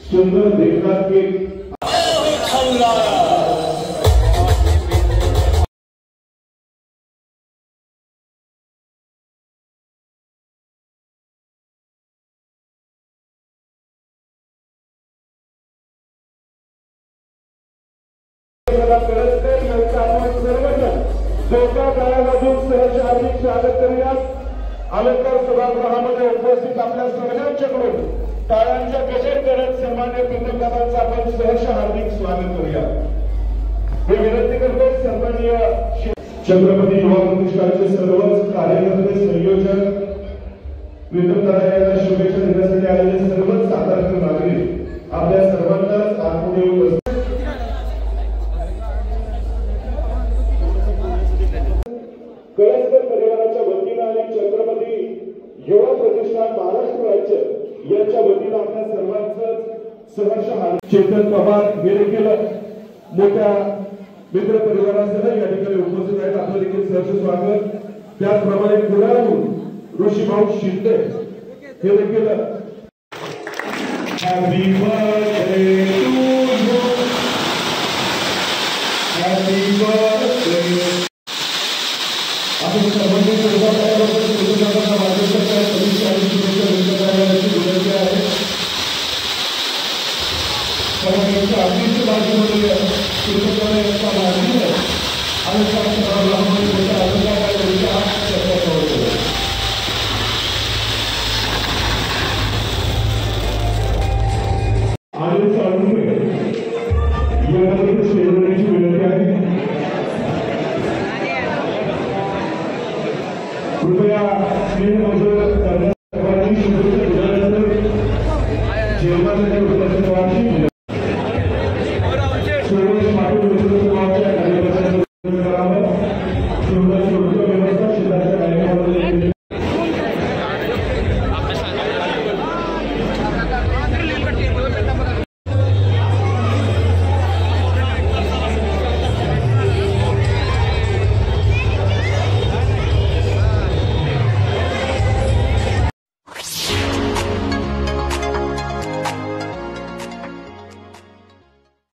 सुंदर देखना के हार्दिक स्वागत करूयात। अलंकार सभागृहामध्ये उपस्थित आपल्या सर्वांच्याकडून टाळ्यांच्या गजर करत सन्मान्य पंतप्रधानांचं आपण सहर्ष हार्दिक स्वागत करूयात। मी विनंती करतो सन्माननीय छत्रपती युवा प्रतिष्ठानचे सर्वच कार्यकर्ते संयोजक विद्युतदादा यांना शुभेच्छा देण्यासाठी आलेले सर्वच सातारकर नागरिक आपल्या सर्वांनाच आत्मदेव कळसकर परिवाराच्या वतीने आणि छत्रपती युवा प्रतिष्ठान महाराष्ट्र राज्य यांच्या वतीने आपल्या सर्वांचं सहर्ष हार्दिक चेतन पवार हे देखील मोठ्या मित्र परिवारासह या ठिकाणी उपस्थित आहेत। आपलं देखील सहर्ष स्वागत। त्याचप्रमाणे पुण्याहून ऋषीभाऊ शिंदे हे देखील happy birthday to you, happy birthday. आपण सर्वांनी कृपया स्क्रीन